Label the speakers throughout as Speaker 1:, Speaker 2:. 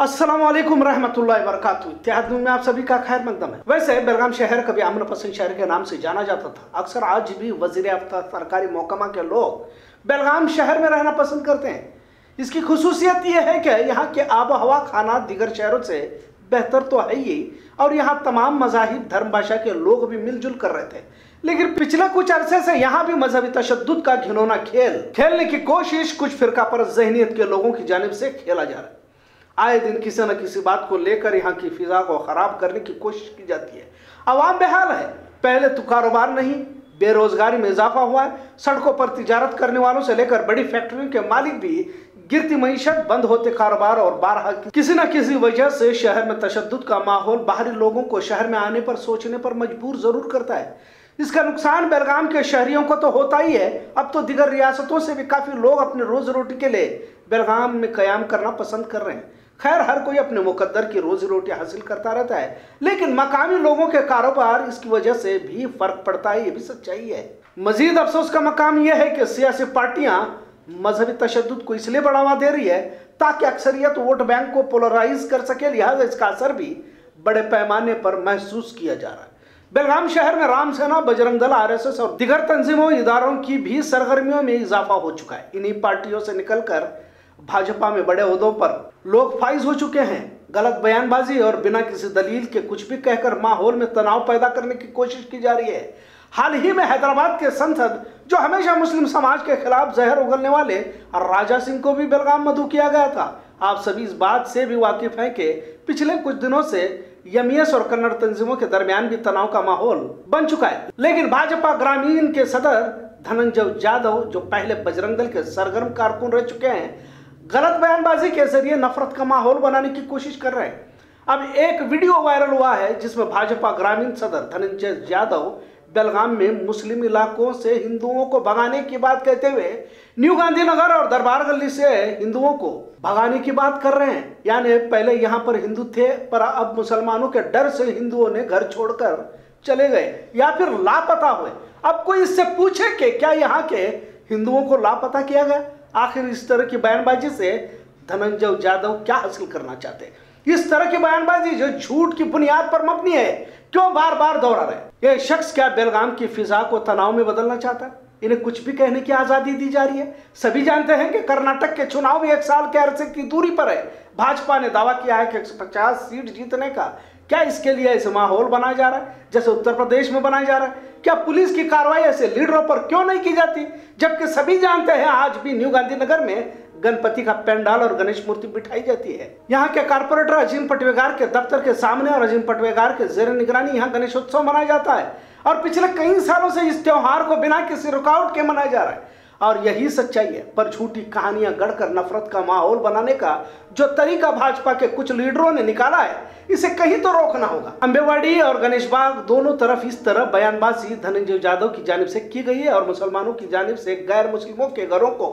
Speaker 1: अस्सलाम वालेकुम रहमतुल्लाहि व बरकातहू। इत्तेहाद में आप सभी का खैर मकदम है। वैसे बेलगाम शहर कभी अमन पसंद शहर के नाम से जाना जाता था। अक्सर आज भी वजीर आफ्ता सरकारी महकमा के लोग बेलगाम शहर में रहना पसंद करते हैं। इसकी खुसूसियत यह है कि यहाँ के आब हवा खाना दीगर शहरों से बेहतर तो है ही, और यहाँ तमाम मज़ाहिब धर्म भाषा के लोग भी मिलजुल कर रहे थे। लेकिन पिछले कुछ अरसे से यहाँ भी मजहबी तशद्दुद का घिनौना खेल खेलने की कोशिश कुछ फिरका परस्त ज़हनियत के लोगों की जानिब से खेला जा रहा है। आए दिन किसी न किसी बात को लेकर यहाँ की फिजा को खराब करने की कोशिश की जाती है। अवाम बेहाल है। पहले तो कारोबार नहीं, बेरोजगारी में इजाफा हुआ है। सड़कों पर तिजारत करने वालों से लेकर बड़ी फैक्ट्रियों के मालिक भी गिरती मईशत, बंद होते कारोबार और बारहा किसी न किसी वजह से शहर में तशद्दुद का माहौल बाहरी लोगों को शहर में आने पर सोचने पर मजबूर जरूर करता है। इसका नुकसान बेलगाम के शहरियों को तो होता ही है, अब तो दीगर रियासतों से भी काफी लोग अपने रोजी रोटी के लिए बेलगाम में कयाम करना पसंद कर रहे हैं। खैर, हर कोई अपने मुकद्दर की रोजी रोटी हासिल करता रहता है, लेकिन मकामी लोगों के कारोबार इसकी वजह से भी फर्क पड़ता है, ये भी सच्चाई है। मजीद अफसोस का मकाम यह है कि सियासी पार्टियां मजहबी तशद्दुद को इसलिए बढ़ावा दे रही है ताकि अक्सरियत वोट बैंक को पोलराइज कर सके, लिहाजा इसका असर भी बड़े पैमाने पर महसूस किया जा रहा है। बेलगाम शहर में राम सेना, बजरंग दल, आरएसएस और दिगर तंजीमों इदारों की भी सरगर्मियों में इजाफा हो चुका है। इन्हीं पार्टियों से निकलकर भाजपा में बड़े ओहदों पर लोग फाइज हो चुके हैं। गलत बयानबाजी और बिना किसी दलील के कुछ भी कहकर माहौल में तनाव पैदा करने की कोशिश की जा रही है। हाल ही में हैदराबाद के संसद, जो हमेशा मुस्लिम समाज के खिलाफ जहर उगलने वाले राजा सिंह को भी बेलगाम मधु किया गया था। आप सभी इस बात से भी वाकिफ हैं कि पिछले कुछ दिनों से एमईएस और कन्नड़ तंजीमों के दरमियान भी तनाव का माहौल बन चुका है। लेकिन भाजपा ग्रामीण के सदर धनंजय जाधव, जो पहले बजरंग दल के सरगर्म कारकुन रह चुके हैं, गलत बयानबाजी के जरिए नफरत का माहौल बनाने की कोशिश कर रहे हैं। अब एक वीडियो वायरल हुआ है जिसमें भाजपा ग्रामीण सदर धनंजय जाधव बेलगाम में मुस्लिम इलाकों से हिंदुओं को भगाने की बात कहते हुए न्यू गांधीनगर और दरबार गली से हिंदुओं को भगाने की बात कर रहे हैं। यानी पहले यहाँ पर हिंदू थे, पर अब मुसलमानों के डर से हिंदुओं ने घर छोड़कर चले गए या फिर लापता हुए। अब कोई इससे पूछे कि क्या यहाँ के हिंदुओं को लापता किया गया? आखिर इस तरह की बयानबाजी से धनंजय जाधव क्या हासिल करना चाहते हैं? इस तरह की बयानबाजी जो झूठ की बुनियाद पर मबनी है, क्यों बार बार दोहरा रहे? ये शख्स क्या बेलगाम की फिजा को तनाव में बदलना चाहता है? इन्हें कुछ भी कहने की आजादी दी जा रही है। सभी जानते हैं कि कर्नाटक के चुनाव भी 1 साल के अरसे की दूरी पर है। भाजपा ने दावा किया है कि 150 सीट जीतने का। क्या इसके लिए ऐसे माहौल बनाया जा रहा है जैसे उत्तर प्रदेश में बनाया जा रहा है? क्या पुलिस की कार्रवाई ऐसे लीडरों पर क्यों नहीं की जाती, जबकि सभी जानते हैं आज भी न्यू गांधीनगर में गणपति का पंडाल और गणेश मूर्ति बिठाई जाती है। यहाँ के कारपोरेटर अजीम पटवेगार के दफ्तर के सामने और अजीम पटवेगार के जेर निगरानी यहाँ गणेशोत्सव मनाया जाता है, और पिछले कई सालों से इस त्योहार को बिना किसी रुकावट के मनाया जा रहा है। और यही सच्चाई है। पर झूठी कहानियां गढ़कर नफरत का माहौल बनाने का जो तरीका भाजपा के कुछ लीडरों ने निकाला है, इसे कहीं तो रोकना होगा। अंबेवाड़ी और गणेश बाग दोनों तरफ इस तरह बयानबाजी धनंजय जाधव की जानिब से की गई है, और मुसलमानों की जानिब से गैर मुस्लिमों के घरों को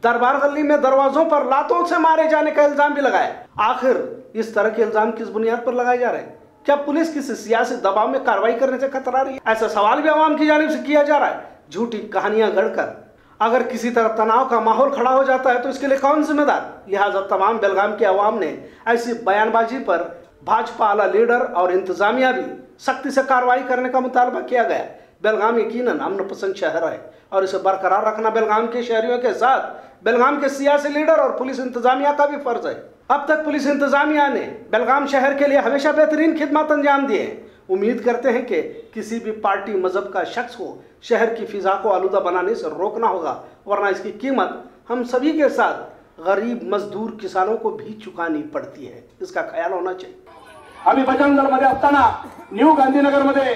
Speaker 1: दरबार गली में दरवाजों पर लातों से मारे जाने का इल्जाम भी लगाया। आखिर इस तरह के इल्जाम किस बुनियाद पर लगाए जा रहे हैं? क्या पुलिस किसी सियासी दबाव में कार्रवाई करने से कतरा रही है? ऐसा सवाल भी आवाम की जानिब से किया जा रहा है। झूठी कहानियां गढ़कर अगर किसी तरह तनाव का माहौल खड़ा हो जाता है तो इसके लिए कौन जिम्मेदार? लिहाजा तमाम बेलगाम के अवाम ने ऐसी बयानबाजी पर भाजपा आला लीडर और इंतजामिया भी सख्ती से कार्रवाई करने का मुतालबा किया गया। बेलगाम यकीनन अमन पसंद शहर है, और इसे बरकरार रखना बेलगाम के शहरियों के साथ बेलगाम के सियासी लीडर और पुलिस इंतजामिया का भी फर्ज है। अब तक पुलिस इंतजामिया ने बेलगाम शहर के लिए हमेशा बेहतरीन खिदमत अंजाम दी है। उम्मीद करते हैं कि किसी भी पार्टी मजहब का शख्स हो, शहर की फिजा को आलूदा बनाने से रोकना होगा, वरना इसकी कीमत हम सभी के साथ गरीब मजदूर किसानों को भी चुकानी पड़ती है। इसका ख्याल होना चाहिए।
Speaker 2: आम्ही बजरंग दलमध्ये असताना न्यू गांधीनगर मध्ये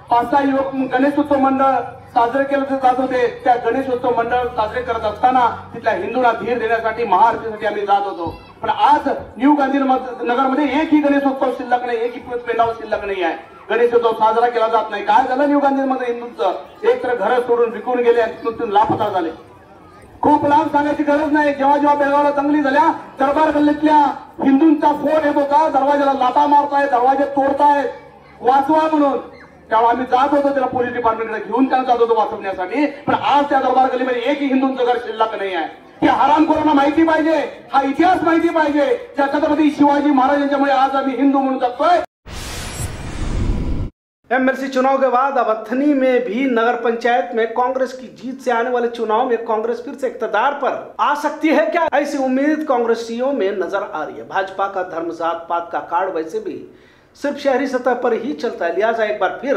Speaker 2: 5-6 युवक गणेशोत्सव मंडळ साजरे केले जात होते। त्या गणेशोत्सव मंडळ साजरे करत असताना तिथल्या हिंदूंना धीर देण्यासाठी महाआरतीसाठी आम्ही जात होतो। पण आज न्यू गांधीनगर मध्ये एकही गणेशोत्सव शिल्लक नाही, एकही पेंडाल शिल्लक नाही आहे। गणेशोत्सव साजरा केला जात नाही। काय झालं न्यू गांधीनगर हिंदूंचं? एक तर घर सोडून विकून गेले आणि तिथून लापता झाले। खूप लांब सांगायची गरज नाही। जेव्हा जेव्हा बेळगावला दंगली झाल्या, दरबार गल्लीतल्या हिंदूंचा फोन येत होता, दरवाजाला लाथा मारतायत, दरवाजे तोडतायत, वाचवा म्हणून। तेव्हा आम्ही जात होतो, त्याला पोलीस डिपार्टमेंटकडे घेऊन त्यांना जात होतो वाचवण्यासाठी। पण आज त्या दरबार गल्लीमध्ये एकही हिंदूंचं घर शिल्लक नाही आहे। की हरामखोरांना माहिती पाहिजे, हा इतिहास माहिती पाहिजे, ज्या छत्रपती शिवाजी महाराजांच्यामुळे आज आम्ही हिंदू म्हणून जगतोय।
Speaker 1: एमएलसी चुनाव के बाद अब अथनी में भी नगर पंचायत में कांग्रेस की जीत से आने वाले चुनाव में कांग्रेस फिर से इक़्तिदार पर आ सकती है क्या, ऐसी उम्मीद कांग्रेसियों में नजर आ रही है। भाजपा का धर्म जात पात का कार्ड वैसे भी सिर्फ शहरी सतह पर ही चलता है, लिहाजा एक बार फिर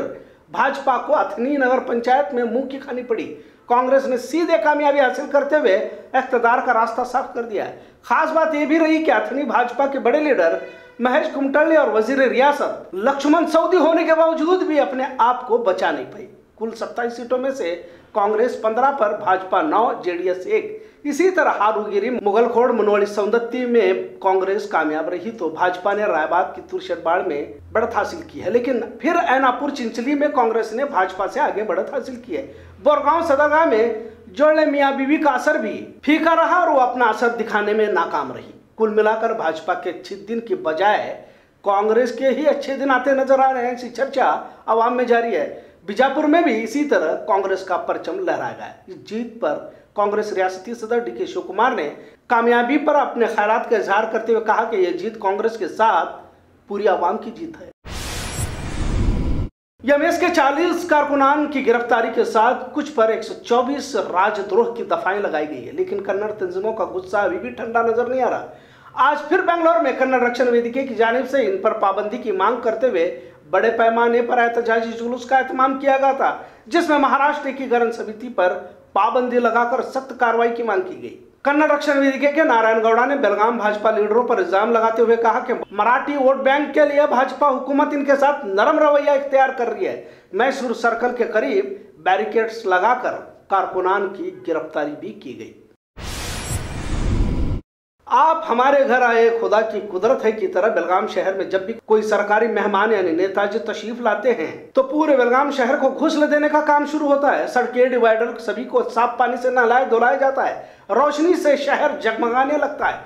Speaker 1: भाजपा को अथनी नगर पंचायत में मुंह की खानी पड़ी। कांग्रेस ने सीधे कामयाबी हासिल करते हुए इक़्तिदार का रास्ता साफ कर दिया है। खास बात यह भी रही कि अथनी भाजपा के बड़े लीडर महेश कुमटल्ली और वजीर रियासत लक्ष्मण सऊदी होने के बावजूद भी अपने आप को बचा नहीं पाई। कुल 27 सीटों में से कांग्रेस 15 पर, भाजपा 9, जेडीएस 1। इसी तरह हारूगिरी, मुगलखोड़, मुनवली, सौंदत्ती में कांग्रेस कामयाब रही तो भाजपा ने रायबाग की तुरशटबाड़ में बढ़त हासिल की है। लेकिन फिर ऐनापुर चिंचली में कांग्रेस ने भाजपा से आगे बढ़त हासिल की है। बोरगांव सदरगाह में जोड़े मियाँ बीवी का असर भी फीका रहा और वो अपना असर दिखाने में नाकाम रही। कुल मिलाकर भाजपा के अच्छे दिन की बजाय कांग्रेस के ही अच्छे दिन आते नजर आ रहे हैं, ऐसी चर्चा आवाम में जारी है। बीजापुर में भी इसी तरह कांग्रेस का परचम लहराया गया। इस जीत पर कांग्रेस रियासती सदर डीके शिव कुमार ने कामयाबी पर अपने ख्यालात का इजहार करते हुए कहा कि यह जीत कांग्रेस के साथ पूरी आवाम की जीत है। यमेश के 40 कारकुनान की गिरफ्तारी के साथ कुछ पर 124 राजद्रोह की दफाएं लगाई गई है, लेकिन कन्नड़ तंजीमों का गुस्सा अभी भी ठंडा नजर नहीं आ रहा। आज फिर बेंगलोर में कन्नड़ रक्षण वेदिके की जानिब से इन पर पाबंदी की मांग करते हुए बड़े पैमाने पर एहतजाजी जुलूस का एहतमाम किया गया था, जिसमें महाराष्ट्र एकीकरण समिति पर पाबंदी लगाकर सख्त कार्रवाई की मांग की गई। कन्नड़ रक्षण वेदिके के नारायण गौड़ा ने बेलगाम भाजपा लीडरों पर इल्जाम लगाते हुए कहा कि मराठी वोट बैंक के लिए भाजपा हुकूमत इनके साथ नरम रवैया इख्तियार कर रही है। मैसूर सर्कल के करीब बैरिकेड्स लगाकर कारकुनान की गिरफ्तारी भी की गई। आप हमारे घर आए, खुदा की कुदरत है की तरह बेलगाम शहर में जब भी कोई सरकारी मेहमान यानी नेताजी तशरीफ लाते हैं तो पूरे बेलगाम शहर को घुसल देने का काम शुरू होता है। सड़कें, डिवाइडर सभी को साफ पानी से नहलाया धुलाया जाता है। रोशनी से शहर जगमगाने लगता है।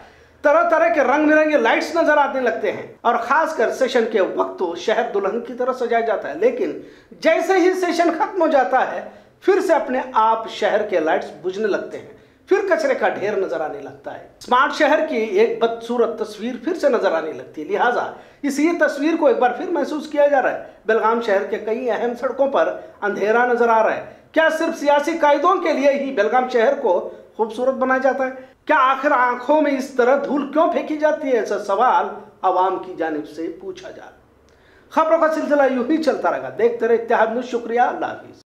Speaker 1: तरह तरह के रंग बिरंगे लाइट्स नजर आने लगते हैं और खासकर सेशन के वक्त तो शहर दुल्हन की तरह सजाया जाता है। लेकिन जैसे ही सेशन खत्म हो जाता है फिर से अपने आप शहर के लाइट्स बुझने लगते हैं, फिर कचरे का ढेर नजर आने लगता है। स्मार्ट शहर की एक बदसूरत तस्वीर फिर से नजर आने लगती है। लिहाजा इसी तस्वीर को एक बार फिर महसूस किया जा रहा है। बेलगाम शहर के कई अहम सड़कों पर अंधेरा नजर आ रहा है। क्या सिर्फ सियासी कायदों के लिए ही बेलगाम शहर को खूबसूरत बनाया जाता है? क्या आखिर आंखों में इस तरह धूल क्यों फेंकी जाती है? ऐसा सवाल आवाम की जानिब से पूछा जा रहा है। खबरों का सिलसिला यूं ही चलता रहेगा। देखते रहे इत्तेहाद न्यूज़। शुक्रिया, अल्लाह हाफिज।